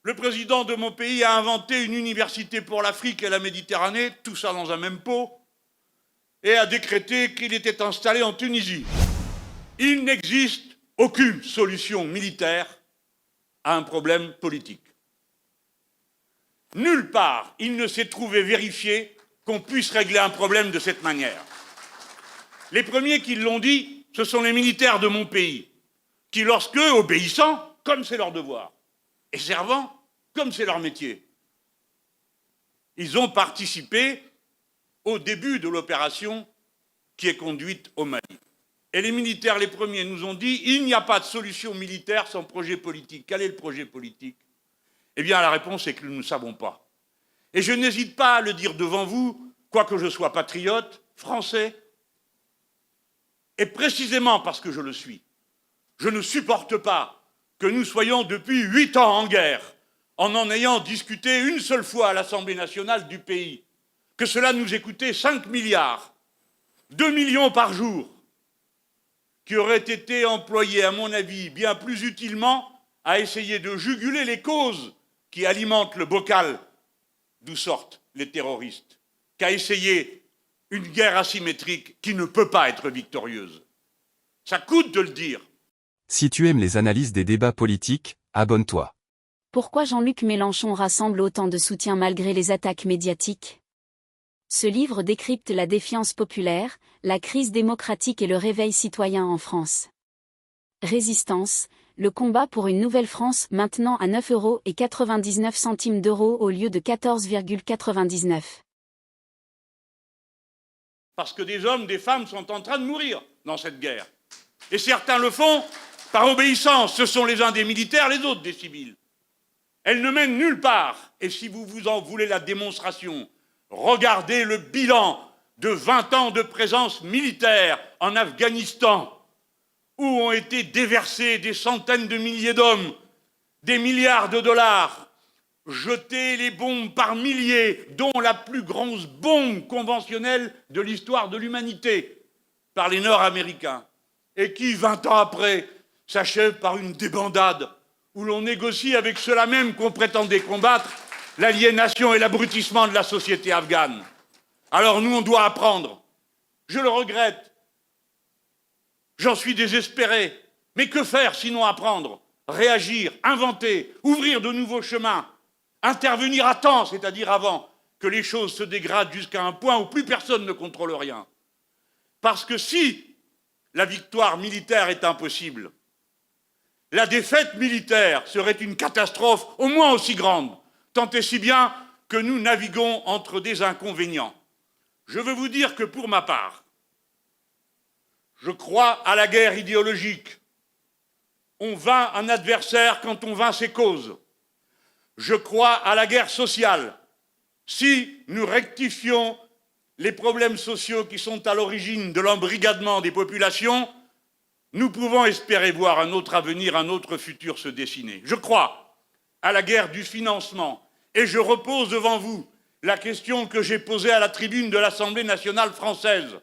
Le président de mon pays a inventé une université pour l'Afrique et la Méditerranée, tout ça dans un même pot, et a décrété qu'il était installé en Tunisie. Il n'existe aucune solution militaire à un problème politique. Nulle part, il ne s'est trouvé vérifié qu'on puisse régler un problème de cette manière. Les premiers qui l'ont dit, ce sont les militaires de mon pays, qui, lorsque, obéissant, comme c'est leur devoir, et servant, comme c'est leur métier, ils ont participé au début de l'opération qui est conduite au Mali. Et les militaires, les premiers, nous ont dit, il n'y a pas de solution militaire sans projet politique. Quel est le projet politique? Eh bien, la réponse est que nous ne savons pas. Et je n'hésite pas à le dire devant vous, quoique je sois patriote, français, et précisément parce que je le suis. Je ne supporte pas que nous soyons depuis 8 ans en guerre, en ayant discuté une seule fois à l'Assemblée nationale du pays, que cela nous ait coûté 5 milliards, 2 millions par jour, qui auraient été employés, à mon avis, bien plus utilement à essayer de juguler les causes qui alimentent le bocal d'où sortent les terroristes, qu'à essayer une guerre asymétrique qui ne peut pas être victorieuse. Ça coûte de le dire. Si tu aimes les analyses des débats politiques, abonne-toi. Pourquoi Jean-Luc Mélenchon rassemble autant de soutien malgré les attaques médiatiques? Ce livre décrypte la défiance populaire, la crise démocratique et le réveil citoyen en France. Résistance, le combat pour une nouvelle France maintenant à 9,99 € au lieu de 14,99 €. Parce que des hommes, des femmes sont en train de mourir dans cette guerre. Et certains le font par obéissance. Ce sont les uns des militaires, les autres des civils. Elle ne mène nulle part. Et si vous vous en voulez la démonstration, regardez le bilan de 20 ans de présence militaire en Afghanistan, où ont été déversés des centaines de milliers d'hommes, des milliards de dollars, jetés les bombes par milliers, dont la plus grosse bombe conventionnelle de l'histoire de l'humanité, par les Nord-Américains, et qui, 20 ans après, s'achève par une débandade, où l'on négocie avec ceux-là même qu'on prétendait combattre, l'aliénation et l'abrutissement de la société afghane. Alors nous, on doit apprendre. Je le regrette. J'en suis désespéré. Mais que faire sinon apprendre, réagir, inventer, ouvrir de nouveaux chemins, intervenir à temps, c'est-à-dire avant que les choses se dégradent jusqu'à un point où plus personne ne contrôle rien. Parce que si la victoire militaire est impossible, la défaite militaire serait une catastrophe au moins aussi grande, tant et si bien que nous naviguons entre des inconvénients. Je veux vous dire que pour ma part, je crois à la guerre idéologique. On vainc un adversaire quand on vainc ses causes. Je crois à la guerre sociale. Si nous rectifions les problèmes sociaux qui sont à l'origine de l'embrigadement des populations, nous pouvons espérer voir un autre avenir, un autre futur se dessiner. Je crois à la guerre du financement. Et je repose devant vous la question que j'ai posée à la tribune de l'Assemblée nationale française.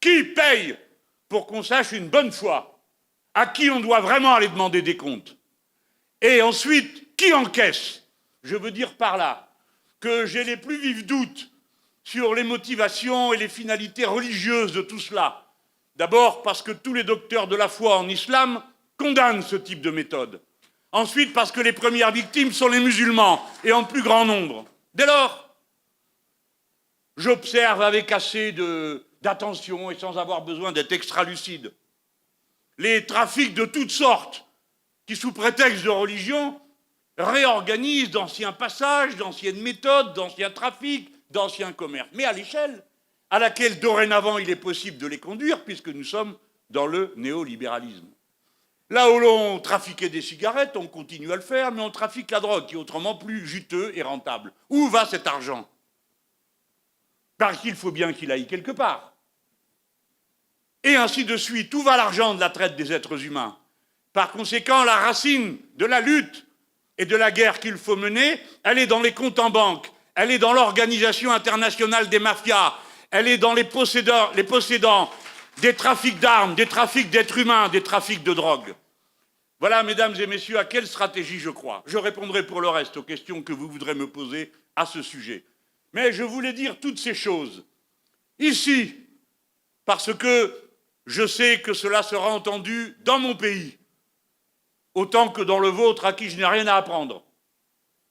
Qui paye pour qu'on sache une bonne fois à qui on doit vraiment aller demander des comptes? Et ensuite, qui encaisse? Je veux dire par là que j'ai les plus vifs doutes sur les motivations et les finalités religieuses de tout cela. D'abord parce que tous les docteurs de la foi en islam condamnent ce type de méthode. Ensuite parce que les premières victimes sont les musulmans, et en plus grand nombre. Dès lors, j'observe avec assez d'attention et sans avoir besoin d'être extra-lucide les trafics de toutes sortes qui, sous prétexte de religion, réorganisent d'anciens passages, d'anciennes méthodes, d'anciens trafics, d'anciens commerces, mais à l'échelle à laquelle dorénavant il est possible de les conduire, puisque nous sommes dans le néolibéralisme. Là où l'on trafiquait des cigarettes, on continue à le faire, mais on trafique la drogue, qui est autrement plus juteux et rentable. Où va cet argent? Parce qu'il faut bien qu'il aille quelque part. Et ainsi de suite. Où va l'argent de la traite des êtres humains? Par conséquent, la racine de la lutte et de la guerre qu'il faut mener, elle est dans les comptes en banque, elle est dans l'organisation internationale des mafias, elle est dans les possédants des trafics d'armes, des trafics d'êtres humains, des trafics de drogue. Voilà, mesdames et messieurs, à quelle stratégie je crois. Je répondrai pour le reste aux questions que vous voudrez me poser à ce sujet. Mais je voulais dire toutes ces choses ici, parce que je sais que cela sera entendu dans mon pays, autant que dans le vôtre à qui je n'ai rien à apprendre,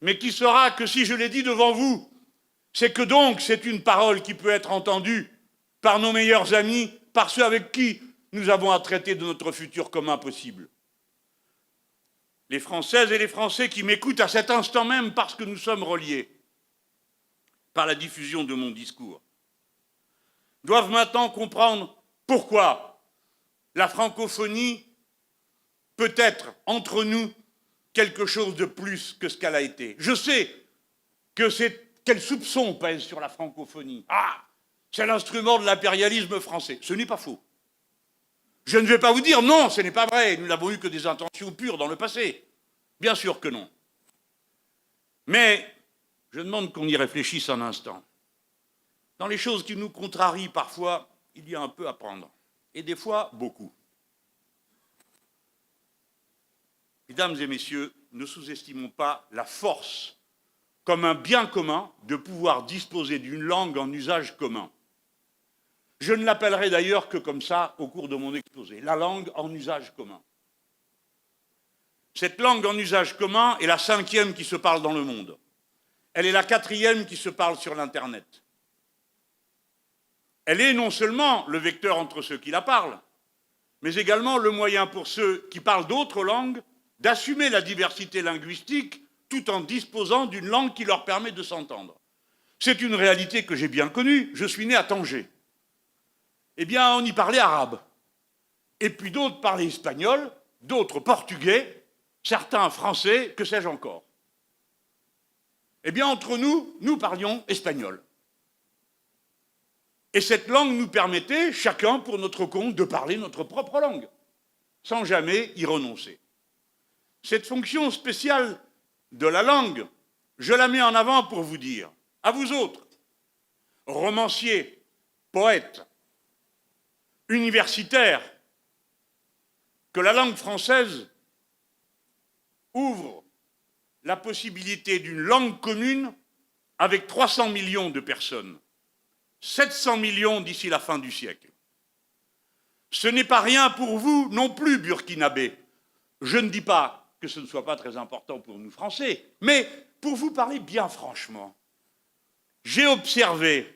mais qui saura que si je l'ai dit devant vous, c'est que donc c'est une parole qui peut être entendue par nos meilleurs amis, par ceux avec qui nous avons à traiter de notre futur commun possible. Les Françaises et les Français qui m'écoutent à cet instant même parce que nous sommes reliés par la diffusion de mon discours doivent maintenant comprendre pourquoi la francophonie peut être entre nous quelque chose de plus que ce qu'elle a été. Je sais que quel soupçon pèse sur la francophonie. Ah, c'est l'instrument de l'impérialisme français. Ce n'est pas faux. Je ne vais pas vous dire non, ce n'est pas vrai, nous n'avons eu que des intentions pures dans le passé. Bien sûr que non. Mais je demande qu'on y réfléchisse un instant. Dans les choses qui nous contrarient parfois, il y a un peu à prendre. Et des fois, beaucoup. Mesdames et messieurs, ne sous-estimons pas la force comme un bien commun de pouvoir disposer d'une langue en usage commun. Je ne l'appellerai d'ailleurs que comme ça au cours de mon exposé, la langue en usage commun. Cette langue en usage commun est la 5e qui se parle dans le monde. Elle est la 4e qui se parle sur l'Internet. Elle est non seulement le vecteur entre ceux qui la parlent, mais également le moyen pour ceux qui parlent d'autres langues d'assumer la diversité linguistique tout en disposant d'une langue qui leur permet de s'entendre. C'est une réalité que j'ai bien connue. Je suis né à Tanger. Eh bien, on y parlait arabe. Et puis d'autres parlaient espagnol, d'autres portugais, certains français, que sais-je encore. Eh bien, entre nous, nous parlions espagnol. Et cette langue nous permettait, chacun pour notre compte, de parler notre propre langue, sans jamais y renoncer. Cette fonction spéciale de la langue, je la mets en avant pour vous dire, à vous autres, romanciers, poètes, universitaires, que la langue française ouvre la possibilité d'une langue commune avec 300 millions de personnes, 700 millions d'ici la fin du siècle. Ce n'est pas rien pour vous non plus, burkinabés. Je ne dis pas que ce ne soit pas très important pour nous Français, mais pour vous parler bien franchement, j'ai observé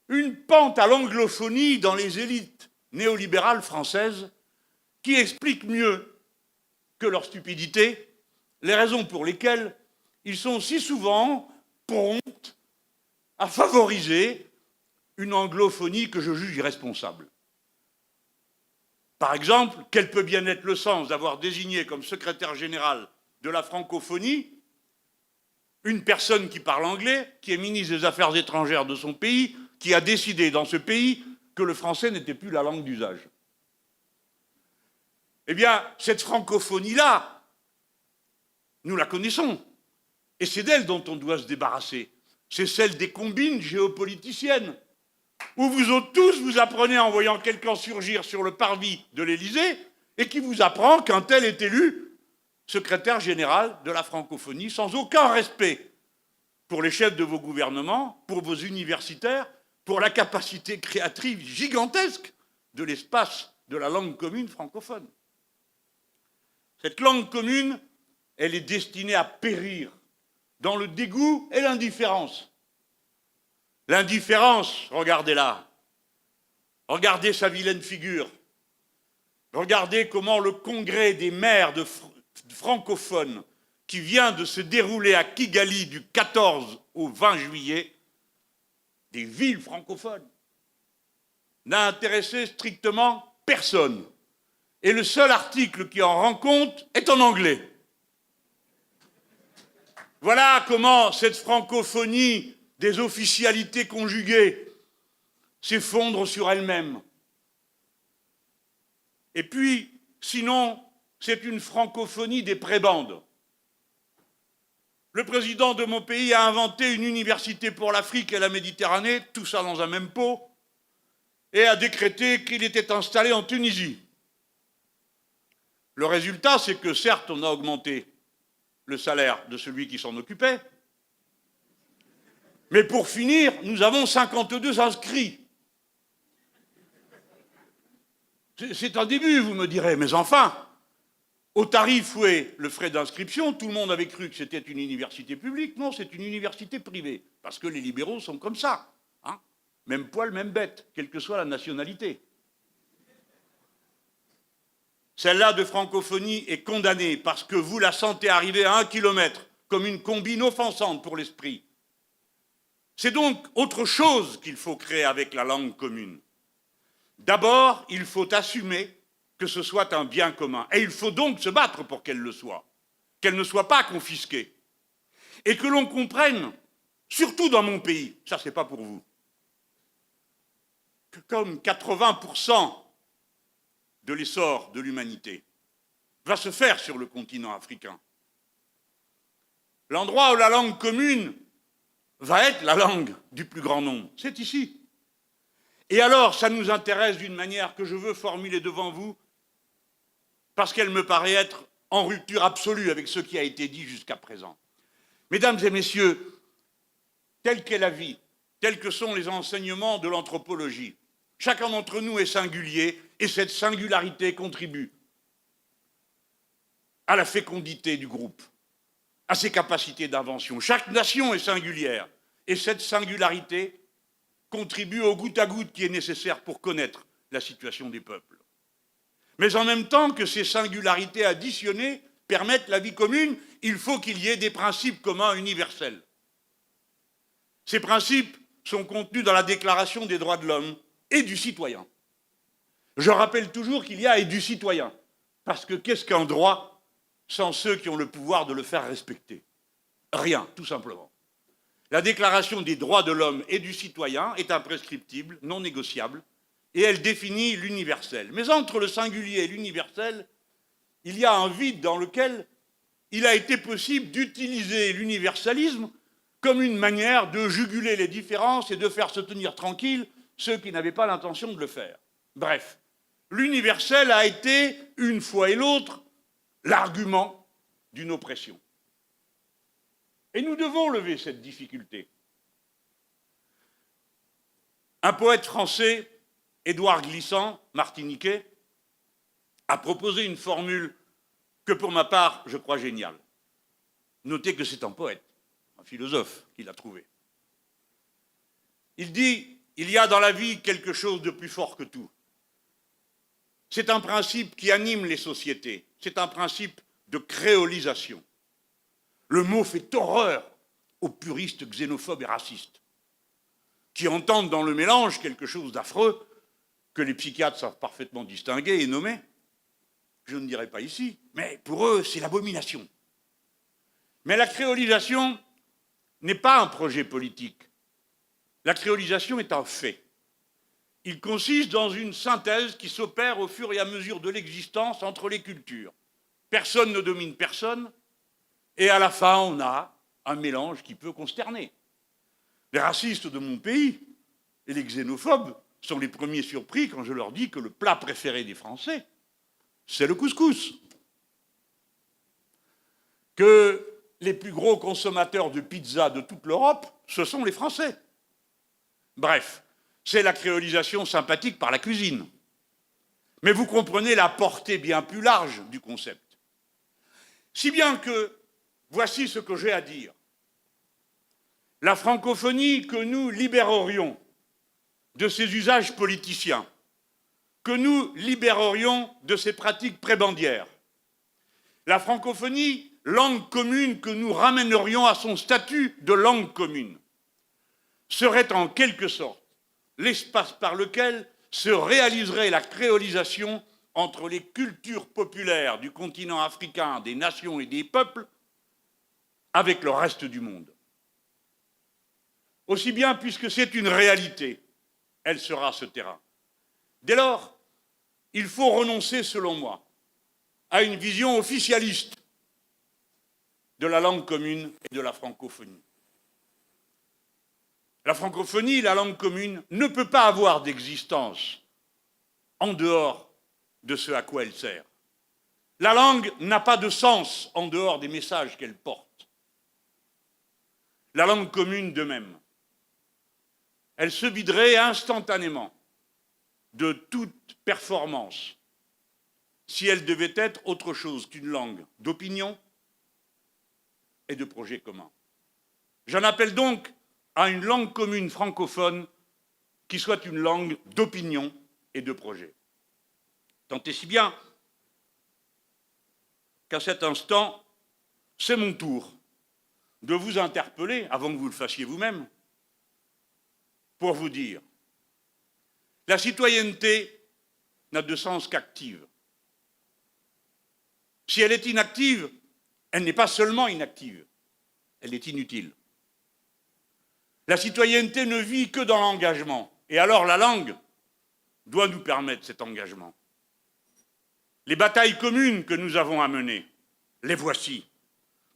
une pente à l'anglophonie dans les élites néolibérales françaises qui explique mieux que leur stupidité les raisons pour lesquelles ils sont si souvent prompts à favoriser une anglophonie que je juge irresponsable. Par exemple, quel peut bien être le sens d'avoir désigné comme secrétaire général de la francophonie une personne qui parle anglais, qui est ministre des Affaires étrangères de son pays, qui a décidé dans ce pays que le français n'était plus la langue d'usage. Eh bien, cette francophonie-là, nous la connaissons. Et c'est d'elle dont on doit se débarrasser. C'est celle des combines géopoliticiennes, où vous autres tous vous apprenez en voyant quelqu'un surgir sur le parvis de l'Élysée et qui vous apprend qu'un tel est élu secrétaire général de la francophonie sans aucun respect pour les chefs de vos gouvernements, pour vos universitaires, pour la capacité créatrice gigantesque de l'espace de la langue commune francophone. Cette langue commune, elle est destinée à périr dans le dégoût et l'indifférence. L'indifférence, regardez-la. Regardez sa vilaine figure. Regardez comment le congrès des maires de francophones qui vient de se dérouler à Kigali du 14 au 20 juillet, des villes francophones, n'a intéressé strictement personne. Et le seul article qui en rend compte est en anglais. Voilà comment cette francophonie des officialités conjuguées s'effondre sur elle-même. Et puis, sinon, c'est une francophonie des prébendes. Le président de mon pays a inventé une université pour l'Afrique et la Méditerranée, tout ça dans un même pot, et a décrété qu'il était installé en Tunisie. Le résultat, c'est que certes, on a augmenté le salaire de celui qui s'en occupait, mais pour finir, nous avons 52 inscrits. C'est un début, vous me direz, mais enfin, au tarif où est le frais d'inscription, tout le monde avait cru que c'était une université publique. Non, c'est une université privée, parce que les libéraux sont comme ça. Hein, même poil, même bête, quelle que soit la nationalité. Celle-là de francophonie est condamnée parce que vous la sentez arriver à 1 kilomètre, comme une combine offensante pour l'esprit. C'est donc autre chose qu'il faut créer avec la langue commune. D'abord, il faut assumer que ce soit un bien commun. Et il faut donc se battre pour qu'elle le soit, qu'elle ne soit pas confisquée. Et que l'on comprenne, surtout dans mon pays, ça c'est pas pour vous, que comme 80% de l'essor de l'humanité va se faire sur le continent africain, l'endroit où la langue commune va être la langue du plus grand nombre, c'est ici. Et alors, ça nous intéresse d'une manière que je veux formuler devant vous, parce qu'elle me paraît être en rupture absolue avec ce qui a été dit jusqu'à présent. Mesdames et messieurs, telle qu'est la vie, tels que sont les enseignements de l'anthropologie, chacun d'entre nous est singulier, et cette singularité contribue à la fécondité du groupe, à ses capacités d'invention. Chaque nation est singulière, et cette singularité contribue au goutte à goutte qui est nécessaire pour connaître la situation des peuples. Mais en même temps que ces singularités additionnées permettent la vie commune, il faut qu'il y ait des principes communs universels. Ces principes sont contenus dans la Déclaration des droits de l'homme et du citoyen. Je rappelle toujours qu'il y a et du citoyen, parce que qu'est-ce qu'un droit sans ceux qui ont le pouvoir de le faire respecter? Rien, tout simplement. La Déclaration des droits de l'homme et du citoyen est imprescriptible, non négociable, et elle définit l'universel. Mais entre le singulier et l'universel, il y a un vide dans lequel il a été possible d'utiliser l'universalisme comme une manière de juguler les différences et de faire se tenir tranquilles ceux qui n'avaient pas l'intention de le faire. Bref, l'universel a été, une fois et l'autre, l'argument d'une oppression. Et nous devons lever cette difficulté. Un poète français, Édouard Glissant, martiniquais, a proposé une formule que, pour ma part, je crois géniale. Notez que c'est un poète, un philosophe qui l'a trouvé. Il dit, il y a dans la vie quelque chose de plus fort que tout. C'est un principe qui anime les sociétés, c'est un principe de créolisation. Le mot fait horreur aux puristes xénophobes et racistes, qui entendent dans le mélange quelque chose d'affreux que les psychiatres savent parfaitement distinguer et nommer. Je ne dirai pas ici, mais pour eux, c'est l'abomination. Mais la créolisation n'est pas un projet politique. La créolisation est un fait. Il consiste dans une synthèse qui s'opère au fur et à mesure de l'existence entre les cultures. Personne ne domine personne, et à la fin, on a un mélange qui peut consterner. Les racistes de mon pays et les xénophobes sont les premiers surpris quand je leur dis que le plat préféré des Français, c'est le couscous. Que les plus gros consommateurs de pizza de toute l'Europe, ce sont les Français. Bref, c'est la créolisation sympathique par la cuisine. Mais vous comprenez la portée bien plus large du concept. Si bien que, voici ce que j'ai à dire. La francophonie que nous libérerions de ses usages politiciens, que nous libérerions de ses pratiques prébendières, la francophonie, langue commune que nous ramènerions à son statut de langue commune, serait en quelque sorte l'espace par lequel se réaliserait la créolisation entre les cultures populaires du continent africain, des nations et des peuples, avec le reste du monde. Aussi bien, puisque c'est une réalité, elle sera ce terrain. Dès lors, il faut renoncer, selon moi, à une vision officialiste de la langue commune et de la francophonie. La francophonie, la langue commune, ne peut pas avoir d'existence en dehors de ce à quoi elle sert. La langue n'a pas de sens en dehors des messages qu'elle porte. La langue commune de même. Elle se viderait instantanément de toute performance si elle devait être autre chose qu'une langue d'opinion et de projet commun. J'en appelle donc à une langue commune francophone qui soit une langue d'opinion et de projet. Tant et si bien qu'à cet instant, c'est mon tour de vous interpeller, avant que vous le fassiez vous-même, pour vous dire la citoyenneté n'a de sens qu'active. Si elle est inactive, elle n'est pas seulement inactive, elle est inutile. La citoyenneté ne vit que dans l'engagement, et alors la langue doit nous permettre cet engagement. Les batailles communes que nous avons à mener, les voici.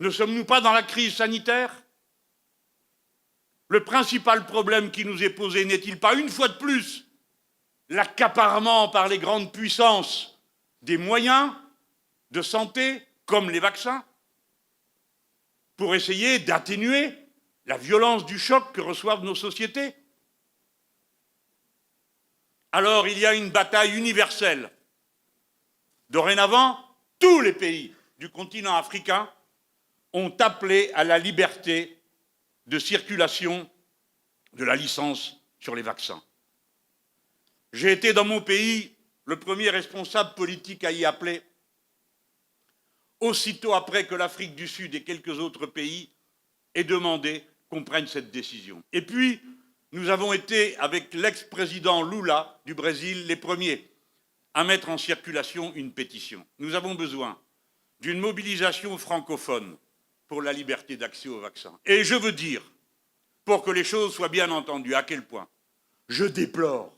Ne sommes-nous pas dans la crise sanitaire? Le principal problème qui nous est posé n'est-il pas, une fois de plus, l'accaparement par les grandes puissances des moyens de santé, comme les vaccins, pour essayer d'atténuer la violence du choc que reçoivent nos sociétés? Alors il y a une bataille universelle. Dorénavant, tous les pays du continent africain ont appelé à la liberté de circulation de la licence sur les vaccins. J'ai été dans mon pays le premier responsable politique à y appeler, aussitôt après que l'Afrique du Sud et quelques autres pays aient demandé qu'on prenne cette décision. Et puis, nous avons été, avec l'ex-président Lula du Brésil, les premiers à mettre en circulation une pétition. Nous avons besoin d'une mobilisation francophone pour la liberté d'accès aux vaccins. Et je veux dire, pour que les choses soient bien entendues, à quel point je déplore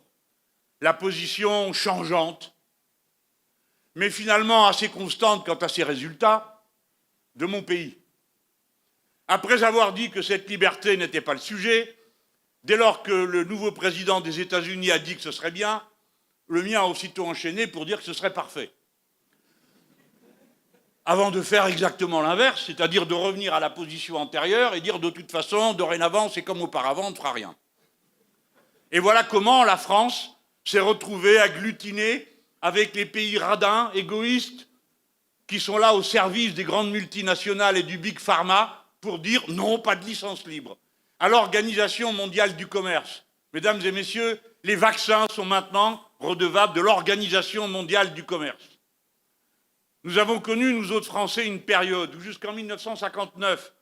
la position changeante, mais finalement assez constante quant à ses résultats, de mon pays. Après avoir dit que cette liberté n'était pas le sujet, dès lors que le nouveau président des États-Unis a dit que ce serait bien, le mien a aussitôt enchaîné pour dire que ce serait parfait. Avant de faire exactement l'inverse, c'est-à-dire de revenir à la position antérieure et dire de toute façon, dorénavant, c'est comme auparavant, on ne fera rien. Et voilà comment la France s'est retrouvée agglutinée avec les pays radins, égoïstes, qui sont là au service des grandes multinationales et du Big Pharma pour dire non, pas de licence libre. À l'Organisation mondiale du commerce, mesdames et messieurs, les vaccins sont maintenant redevables de l'Organisation mondiale du commerce. Nous avons connu, nous autres Français, une période où jusqu'en 1959,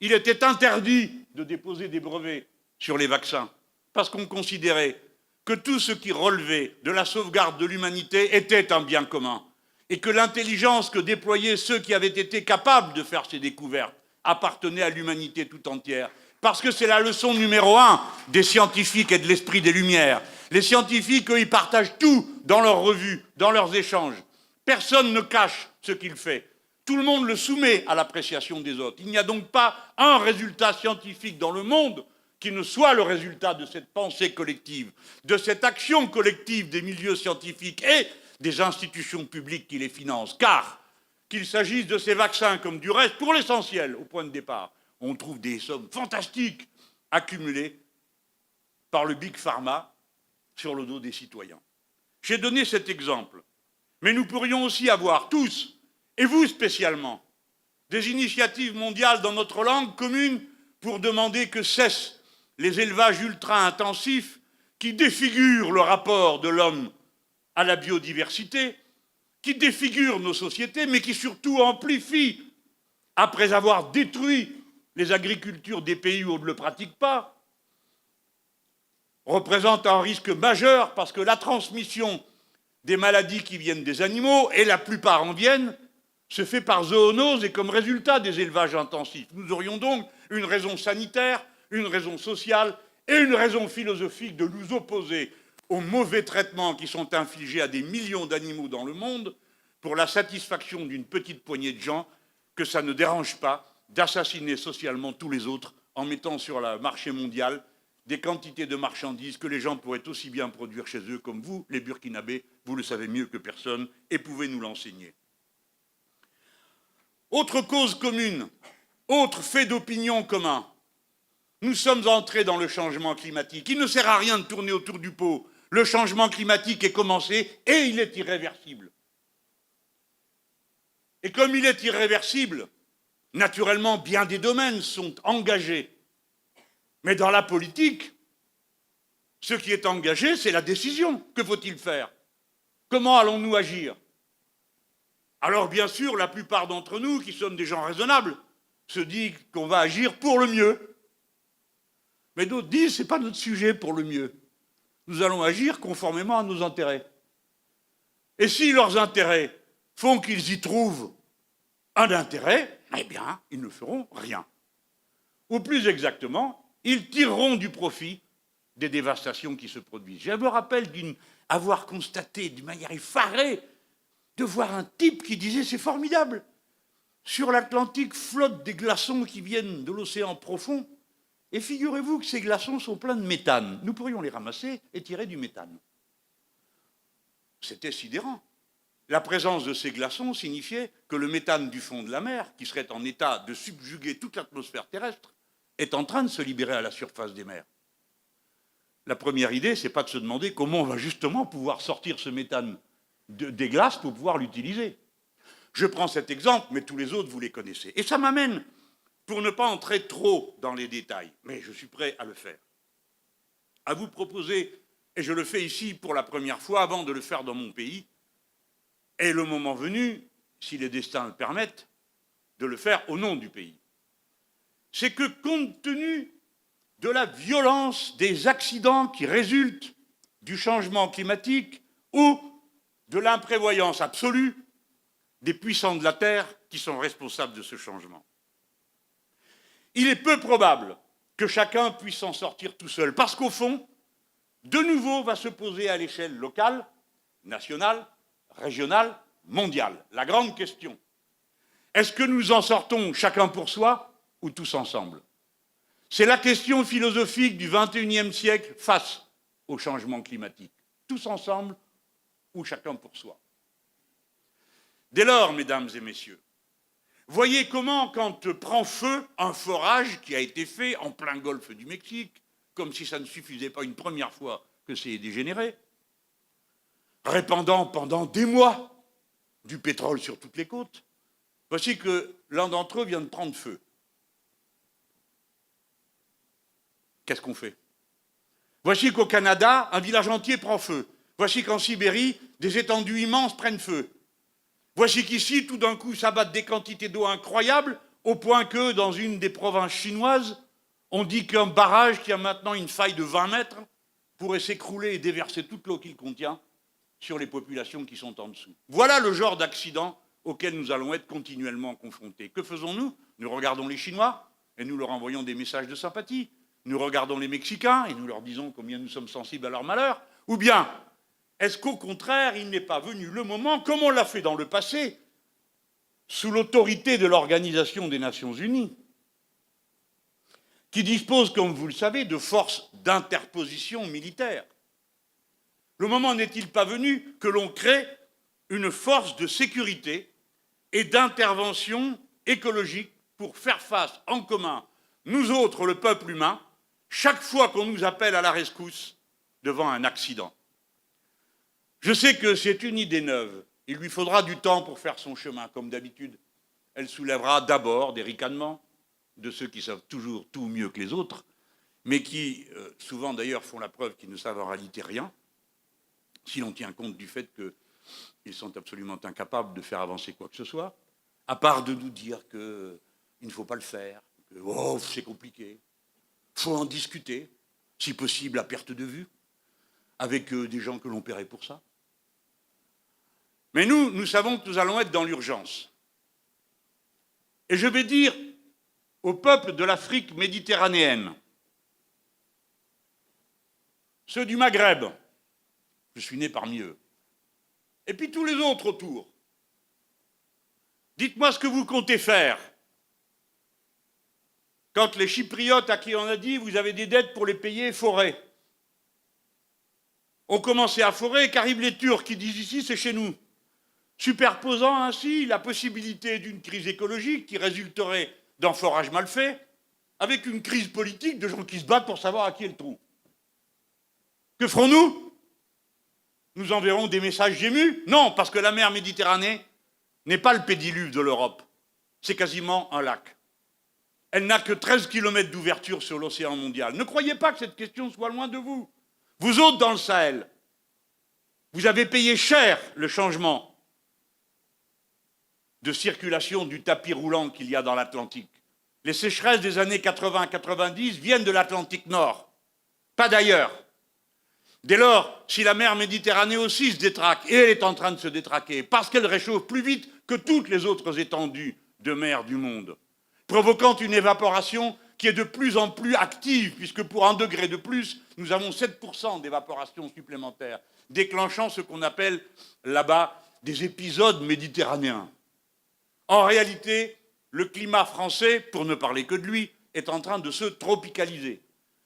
il était interdit de déposer des brevets sur les vaccins, parce qu'on considérait que tout ce qui relevait de la sauvegarde de l'humanité était un bien commun, et que l'intelligence que déployaient ceux qui avaient été capables de faire ces découvertes appartenait à l'humanité tout entière. Parce que c'est la leçon numéro 1 des scientifiques et de l'esprit des Lumières. Les scientifiques, eux, ils partagent tout dans leurs revues, dans leurs échanges. Personne ne cache ce qu'il fait. Tout le monde le soumet à l'appréciation des autres. Il n'y a donc pas un résultat scientifique dans le monde qui ne soit le résultat de cette pensée collective, de cette action collective des milieux scientifiques et des institutions publiques qui les financent. Car, qu'il s'agisse de ces vaccins comme du reste, pour l'essentiel, au point de départ, on trouve des sommes fantastiques accumulées par le Big Pharma sur le dos des citoyens. J'ai donné cet exemple, mais nous pourrions aussi avoir tous, et vous spécialement, des initiatives mondiales dans notre langue commune pour demander que cessent les élevages ultra-intensifs qui défigurent le rapport de l'homme à la biodiversité, qui défigurent nos sociétés, mais qui surtout amplifient, après avoir détruit les agricultures des pays où on ne le pratique pas, représente un risque majeur parce que la transmission des maladies qui viennent des animaux, et la plupart en viennent, se fait par zoonose et comme résultat des élevages intensifs. Nous aurions donc une raison sanitaire, une raison sociale et une raison philosophique de nous opposer aux mauvais traitements qui sont infligés à des millions d'animaux dans le monde pour la satisfaction d'une petite poignée de gens que ça ne dérange pas d'assassiner socialement tous les autres en mettant sur le marché mondial des quantités de marchandises que les gens pourraient aussi bien produire chez eux comme vous, les Burkinabés, vous le savez mieux que personne, et pouvez nous l'enseigner. Autre cause commune, autre fait d'opinion commun. Nous sommes entrés dans le changement climatique. Il ne sert à rien de tourner autour du pot. Le changement climatique est commencé et il est irréversible. Et comme il est irréversible, naturellement, bien des domaines sont engagés. Mais dans la politique, ce qui est engagé, c'est la décision. Que faut-il faire? Comment allons-nous agir? Alors, bien sûr, la plupart d'entre nous, qui sommes des gens raisonnables, se disent qu'on va agir pour le mieux. Mais d'autres disent, ce n'est pas notre sujet pour le mieux. Nous allons agir conformément à nos intérêts. Et si leurs intérêts font qu'ils y trouvent un intérêt, eh bien, ils ne feront rien. Ou plus exactement, ils tireront du profit des dévastations qui se produisent. Je me rappelle avoir constaté d'une manière effarée de voir un type qui disait « c'est formidable, sur l'Atlantique flottent des glaçons qui viennent de l'océan profond, et figurez-vous que ces glaçons sont pleins de méthane. Nous pourrions les ramasser et tirer du méthane. » C'était sidérant. La présence de ces glaçons signifiait que le méthane du fond de la mer, qui serait en état de subjuguer toute l'atmosphère terrestre, est en train de se libérer à la surface des mers. La première idée, ce n'est pas de se demander comment on va justement pouvoir sortir ce méthane des glaces pour pouvoir l'utiliser. Je prends cet exemple, mais tous les autres, vous les connaissez. Et ça m'amène, pour ne pas entrer trop dans les détails, mais je suis prêt à le faire, à vous proposer, et je le fais ici pour la première fois, avant de le faire dans mon pays, et le moment venu, si les destins le permettent, de le faire au nom du pays. C'est que compte tenu de la violence des accidents qui résultent du changement climatique ou de l'imprévoyance absolue des puissants de la Terre qui sont responsables de ce changement. Il est peu probable que chacun puisse s'en sortir tout seul, parce qu'au fond, de nouveau va se poser à l'échelle locale, nationale, régionale, mondiale, la grande question. Est-ce que nous en sortons chacun pour soi ou tous ensemble? C'est la question philosophique du XXIe siècle face au changement climatique. Tous ensemble ou chacun pour soi. Dès lors, mesdames et messieurs, voyez comment, quand prend feu un forage qui a été fait en plein golfe du Mexique, comme si ça ne suffisait pas une première fois que c'est dégénéré, répandant pendant des mois du pétrole sur toutes les côtes, voici que l'un d'entre eux vient de prendre feu. Qu'est-ce qu'on fait? Voici qu'au Canada, un village entier prend feu. Voici qu'en Sibérie, des étendues immenses prennent feu. Voici qu'ici, tout d'un coup, s'abattent des quantités d'eau incroyables, au point que, dans une des provinces chinoises, on dit qu'un barrage qui a maintenant une faille de 20 mètres pourrait s'écrouler et déverser toute l'eau qu'il contient sur les populations qui sont en dessous. Voilà le genre d'accident auquel nous allons être continuellement confrontés. Que faisons-nous? Nous regardons les Chinois et nous leur envoyons des messages de sympathie. Nous regardons les Mexicains et nous leur disons combien nous sommes sensibles à leur malheur. Ou bien, est-ce qu'au contraire, il n'est pas venu le moment, comme on l'a fait dans le passé, sous l'autorité de l'Organisation des Nations Unies, qui dispose, comme vous le savez, de forces d'interposition militaire. Le moment n'est-il pas venu que l'on crée une force de sécurité et d'intervention écologique pour faire face en commun, nous autres, le peuple humain, chaque fois qu'on nous appelle à la rescousse devant un accident? Je sais que c'est une idée neuve. Il lui faudra du temps pour faire son chemin, comme d'habitude. Elle soulèvera d'abord des ricanements de ceux qui savent toujours tout mieux que les autres, mais qui, souvent d'ailleurs, font la preuve qu'ils ne savent en réalité rien, si l'on tient compte du fait qu'ils sont absolument incapables de faire avancer quoi que ce soit, à part de nous dire qu'il ne faut pas le faire, que oh, c'est compliqué, il faut en discuter, si possible à perte de vue, avec des gens que l'on paierait pour ça. Mais nous savons que nous allons être dans l'urgence. Et je vais dire au peuple de l'Afrique méditerranéenne, ceux du Maghreb, je suis né parmi eux, et puis tous les autres autour, dites-moi ce que vous comptez faire quand les Chypriotes à qui on a dit vous avez des dettes pour les payer, forez, ont commencé à forer, qu'arrivent les Turcs qui disent ici c'est chez nous. superposant ainsi la possibilité d'une crise écologique qui résulterait d'un forage mal fait avec une crise politique de gens qui se battent pour savoir à qui est le trou. Que ferons-nous? Nous enverrons des messages émus? Non, parce que la mer Méditerranée n'est pas le pédiluve de l'Europe. C'est quasiment un lac. Elle n'a que 13 km d'ouverture sur l'océan mondial. Ne croyez pas que cette question soit loin de vous. Vous autres dans le Sahel, vous avez payé cher le changement de circulation du tapis roulant qu'il y a dans l'Atlantique. Les sécheresses des années 80-90 viennent de l'Atlantique Nord, pas d'ailleurs. Dès lors, si la mer Méditerranée aussi se détraque, et elle est en train de se détraquer, parce qu'elle réchauffe plus vite que toutes les autres étendues de mer du monde, provoquant une évaporation qui est de plus en plus active, puisque pour 1 degré de plus, nous avons 7% d'évaporation supplémentaire, déclenchant ce qu'on appelle là-bas des épisodes méditerranéens. En réalité, le climat français, pour ne parler que de lui, est en train de se tropicaliser.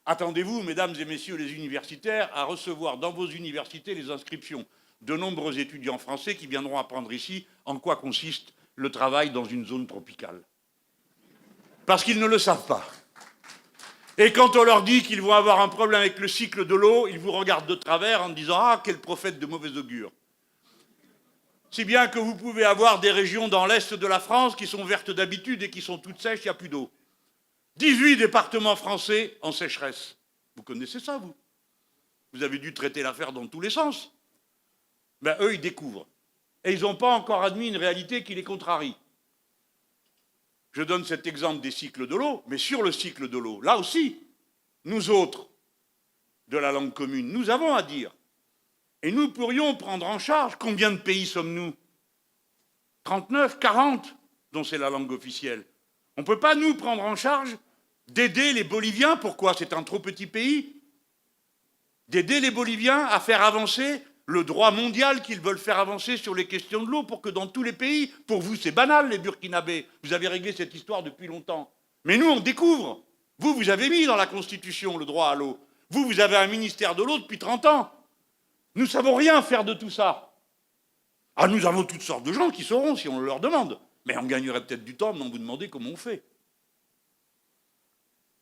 Attendez-vous, mesdames et messieurs les universitaires, à recevoir dans vos universités les inscriptions de nombreux étudiants français qui viendront apprendre ici en quoi consiste le travail dans une zone tropicale. Parce qu'ils ne le savent pas. Et quand on leur dit qu'ils vont avoir un problème avec le cycle de l'eau, ils vous regardent de travers en disant « Ah, quel prophète de mauvais augure !» Si bien que vous pouvez avoir des régions dans l'est de la France qui sont vertes d'habitude et qui sont toutes sèches, il n'y a plus d'eau. 18 départements français en sécheresse. Vous connaissez ça, vous? Vous avez dû traiter l'affaire dans tous les sens. Ben, eux, ils découvrent. Et ils n'ont pas encore admis une réalité qui les contrarie. Je donne cet exemple des cycles de l'eau, mais sur le cycle de l'eau, là aussi, nous autres, de la langue commune, nous avons à dire. Et nous pourrions prendre en charge, combien de pays sommes-nous? 39, 40, dont c'est la langue officielle. On ne peut pas, nous, prendre en charge d'aider les Boliviens, pourquoi? C'est un trop petit pays. D'aider les Boliviens à faire avancer le droit mondial qu'ils veulent faire avancer sur les questions de l'eau pour que dans tous les pays, pour vous c'est banal les Burkinabés, vous avez réglé cette histoire depuis longtemps. Mais nous on découvre. Vous, vous avez mis dans la Constitution le droit à l'eau. Vous, vous avez un ministère de l'eau depuis 30 ans. Nous ne savons rien faire de tout ça. Ah, nous avons toutes sortes de gens qui sauront si on le leur demande. Mais on gagnerait peut-être du temps, mais on vous demandait comment on fait.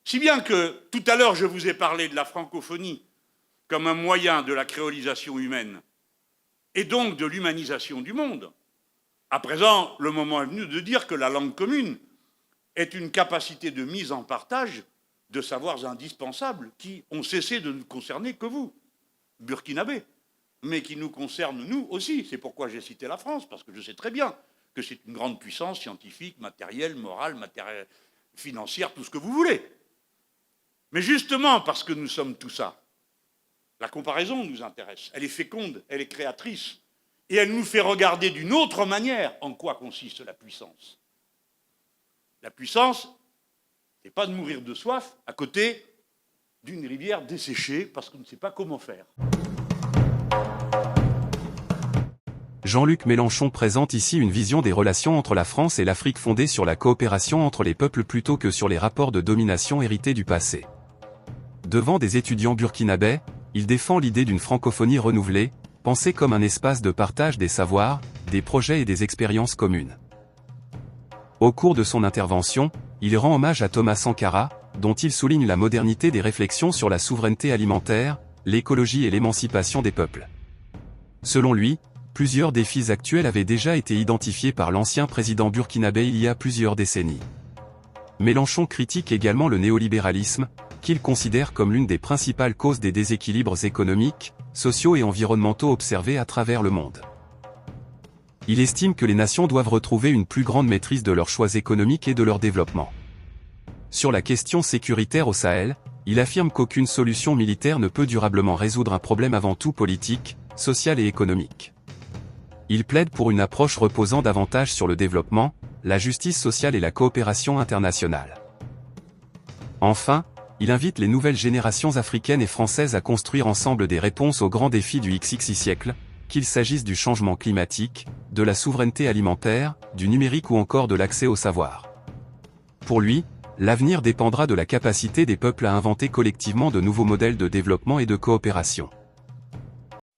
Si bien que, tout à l'heure, je vous ai parlé de la francophonie comme un moyen de la créolisation humaine et donc de l'humanisation du monde. À présent, le moment est venu de dire que la langue commune est une capacité de mise en partage de savoirs indispensables qui ont cessé de ne concerner que vous, Burkinabés, mais qui nous concernent nous aussi. C'est pourquoi j'ai cité la France, parce que je sais très bien que c'est une grande puissance scientifique, matérielle, morale, financière, tout ce que vous voulez. Mais justement parce que nous sommes tout ça, la comparaison nous intéresse. Elle est féconde, elle est créatrice, et elle nous fait regarder d'une autre manière en quoi consiste la puissance. La puissance, c'est pas de mourir de soif à côté d'une rivière desséchée parce qu'on ne sait pas comment faire. Jean-Luc Mélenchon présente ici une vision des relations entre la France et l'Afrique fondée sur la coopération entre les peuples plutôt que sur les rapports de domination hérités du passé. Devant des étudiants burkinabés, il défend l'idée d'une francophonie renouvelée, pensée comme un espace de partage des savoirs, des projets et des expériences communes. Au cours de son intervention, il rend hommage à Thomas Sankara, dont il souligne la modernité des réflexions sur la souveraineté alimentaire, l'écologie et l'émancipation des peuples. Selon lui, plusieurs défis actuels avaient déjà été identifiés par l'ancien président burkinabé il y a plusieurs décennies. Mélenchon critique également le néolibéralisme, qu'il considère comme l'une des principales causes des déséquilibres économiques, sociaux et environnementaux observés à travers le monde. Il estime que les nations doivent retrouver une plus grande maîtrise de leurs choix économiques et de leur développement. Sur la question sécuritaire au Sahel, il affirme qu'aucune solution militaire ne peut durablement résoudre un problème avant tout politique, social et économique. Il plaide pour une approche reposant davantage sur le développement, la justice sociale et la coopération internationale. Enfin, il invite les nouvelles générations africaines et françaises à construire ensemble des réponses aux grands défis du XXI siècle, qu'il s'agisse du changement climatique, de la souveraineté alimentaire, du numérique ou encore de l'accès au savoir. Pour lui, l'avenir dépendra de la capacité des peuples à inventer collectivement de nouveaux modèles de développement et de coopération.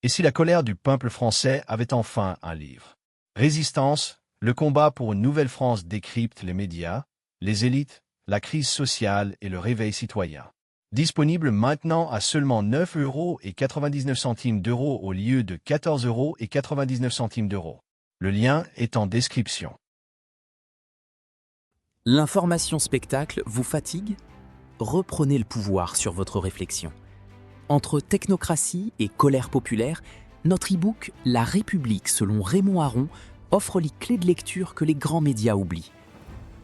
Et si la colère du peuple français avait enfin un livre? Résistance, le combat pour une nouvelle France décrypte les médias, les élites, la crise sociale et le réveil citoyen. Disponible maintenant à seulement 9,99 € au lieu de 14,99 €. Le lien est en description. L'information spectacle vous fatigue? Reprenez le pouvoir sur votre réflexion. Entre technocratie et colère populaire, notre e-book « La République selon Raymond Aron » offre les clés de lecture que les grands médias oublient.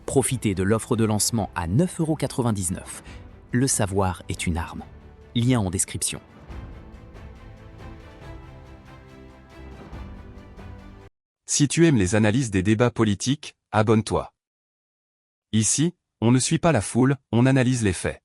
Profitez de l'offre de lancement à 9,99 €. Le savoir est une arme. Lien en description. Si tu aimes les analyses des débats politiques, abonne-toi. Ici, on ne suit pas la foule, on analyse les faits.